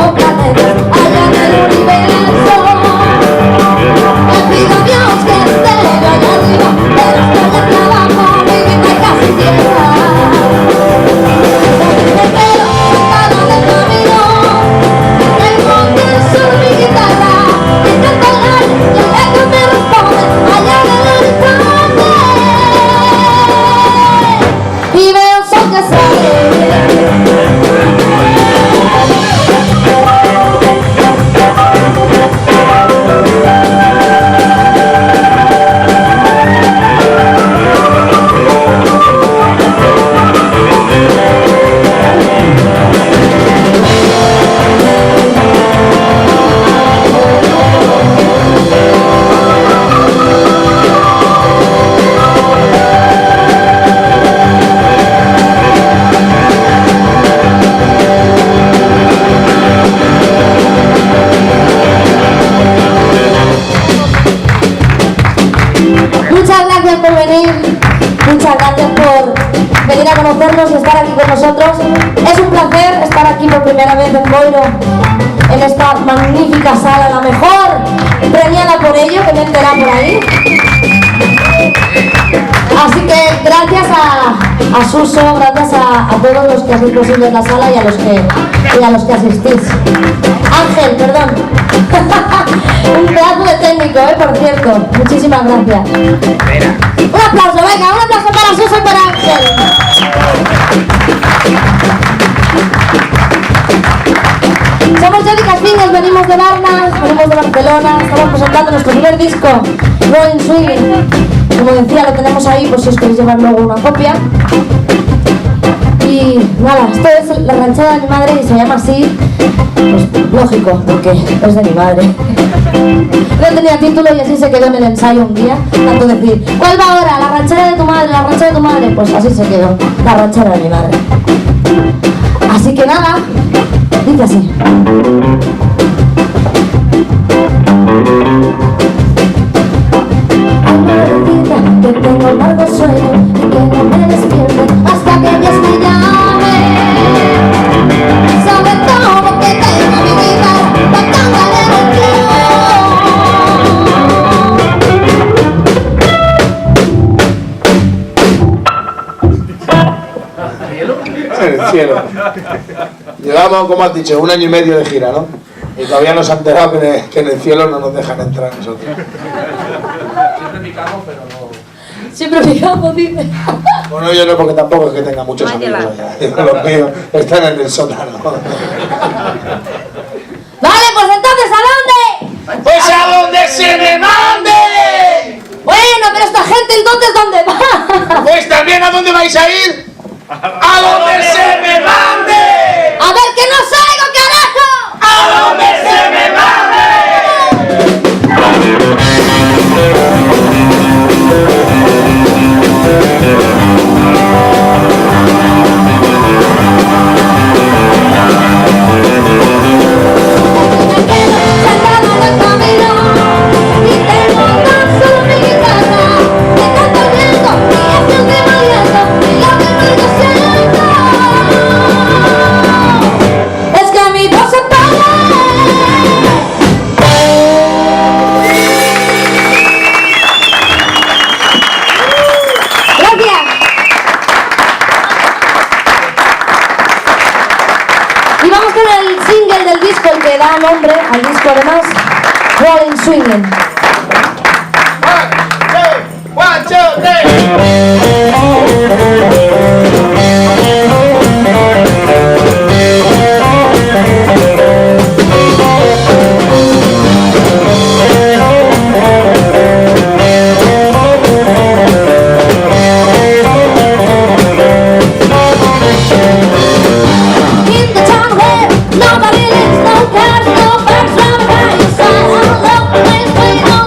5 planetas allá en el universo. Le pido a Dios que esté yo allá arriba, pero estoy en trabajo, mi vida casi tierra. Me quedo sentada en el camino, el monte sur mi guitarra, intento hablar y el eco me responde allá en el horizonte. Y veo un sol que sale. Muchas gracias por venir, muchas gracias por venir a conocernos y estar aquí con nosotros. Es un placer estar aquí por primera vez en Boiro, en esta magnífica sala, la mejor premiada por ello, que me he enterado por ahí. Así que gracias a Suso, gracias a todos los que hacéis posible la sala y a los que asistís. Ángel, perdón. Un pedazo de técnico, por cierto. Muchísimas gracias. Un aplauso, venga, un aplauso para Suso y para Ángel. Somos Jessica Fingers, venimos de Varna, venimos de Barcelona, estamos presentando nuestro primer disco, Rolling Swinging. Como decía, lo tenemos ahí por si os queréis llevar luego una copia. Y nada, esto es la ranchera de mi madre y se llama así, pues lógico, porque es de mi madre. No tenía título y así se quedó en el ensayo un día, tanto decir, ¿cuál va ahora? ¿La ranchera de tu madre? ¿La ranchera de tu madre? Pues así se quedó, la ranchera de mi madre. Así que nada, dice así. Que tengo largo sueño y que no me despierte hasta que Dios me llame. Sobre todo que tengo mi guitarra tocándole en el cielo. Llevamos, como has dicho, 1 año y medio de gira, ¿no? Y todavía nos han enterado que en el cielo no nos dejan entrar nosotros. Siempre picamos, pero no. Siempre picamos, dice. Bueno, yo no, porque tampoco es que tenga muchos amigos allá. Los míos están en el sótano. Vale, pues entonces, ¿a dónde? ¡Pues a donde se me mande! Bueno, pero esta gente entonces, ¿dónde va? Pues también, ¿a dónde vais a ir? ¡A donde se me mande! A ver, que no salgo, carajo. ¡A donde se me mande! Me quedo sentada en el camino y tengo tan solo mi guitarra. Me canto el viento y es el que me alienta y lo que no yo siento es que mi voz se apaga. Gracias. Y vamos con el single del disco, el que da nombre al disco además, Rolling Swinging. 1, 2, In the town where nobody lives, no cars, no birds, no fire inside. I love the place we know.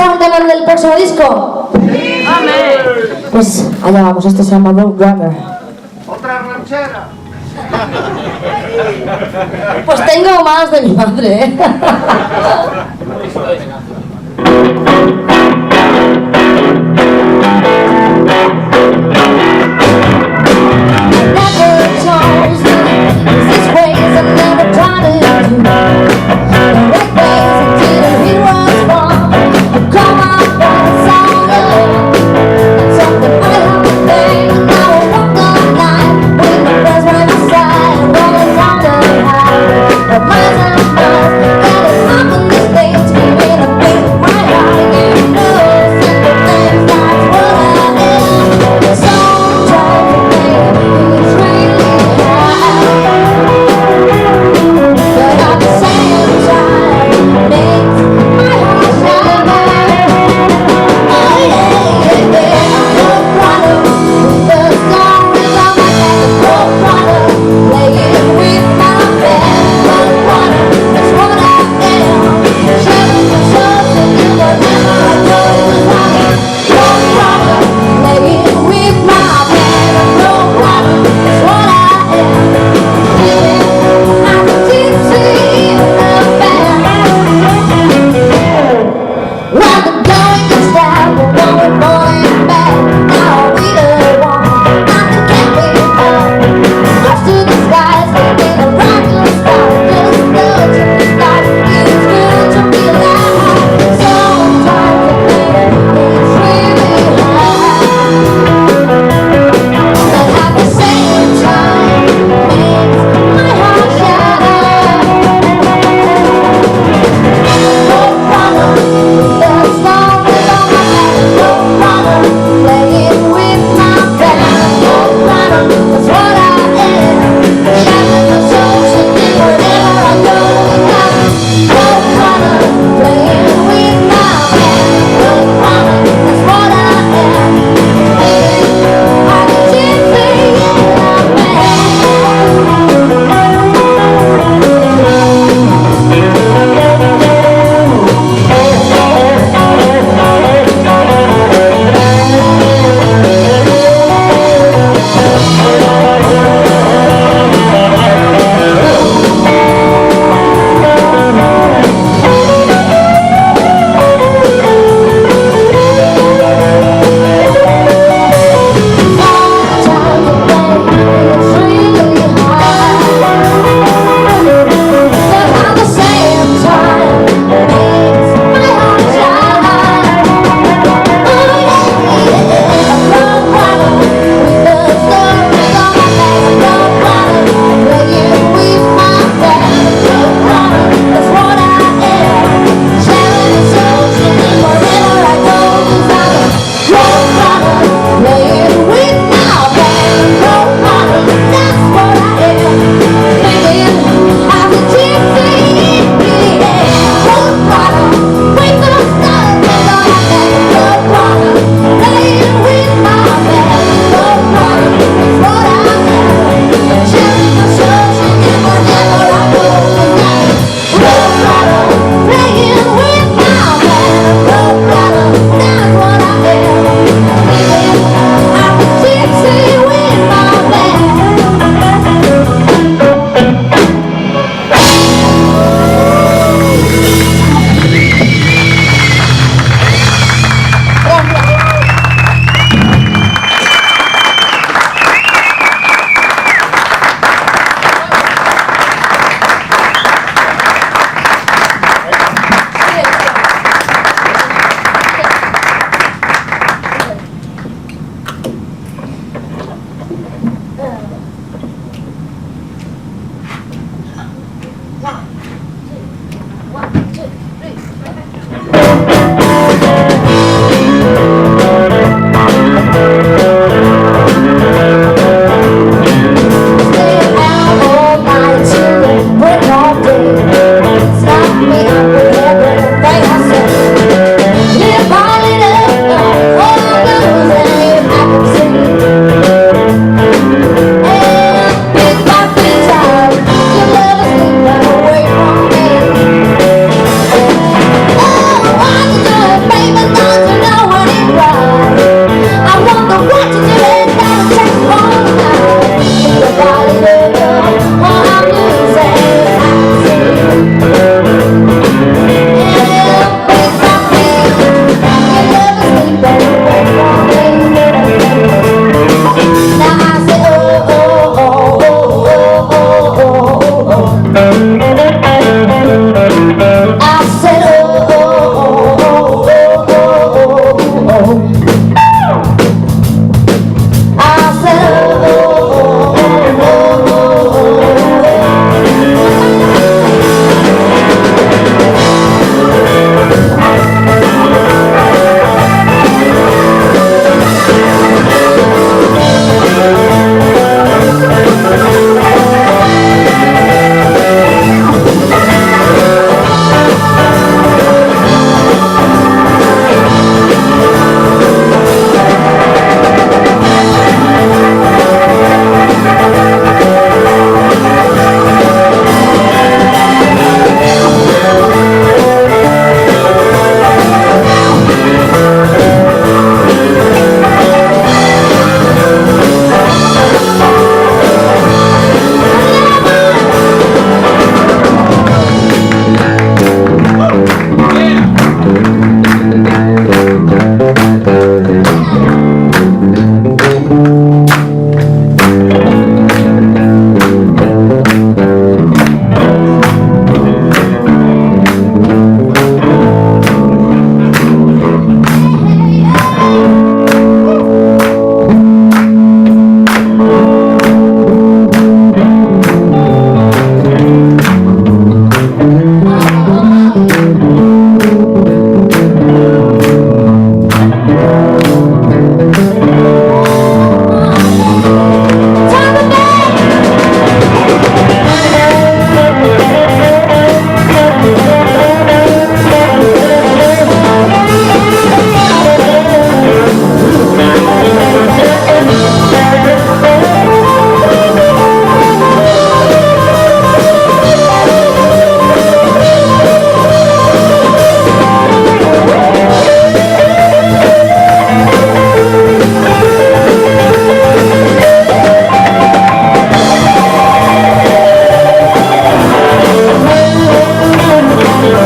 escuchado un tema del próximo disco? ¡Sí! ¡Amén! Pues allá vamos, esto se llama Roadrunner. ¡Otra ranchera! Pues tengo más de mi madre, ¿eh? Miles and miles, that is up in the States, giving a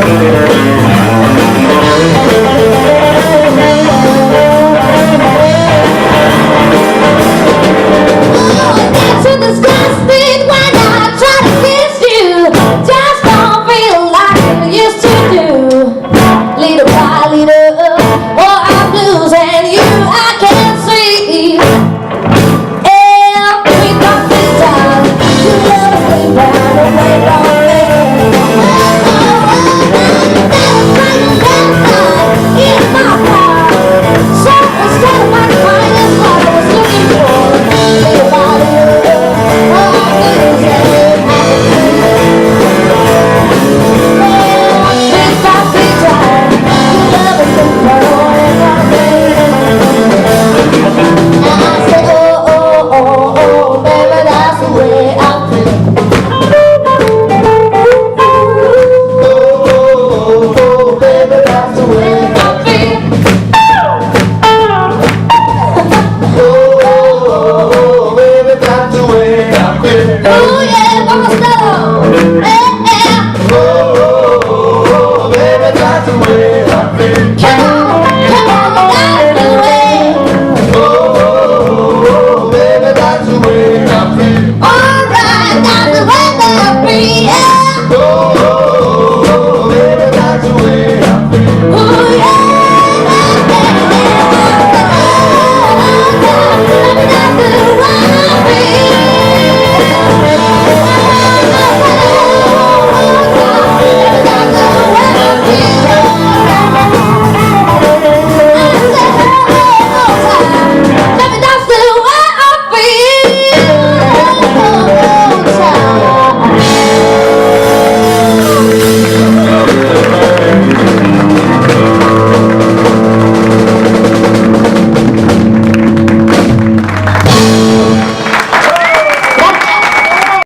Gracias.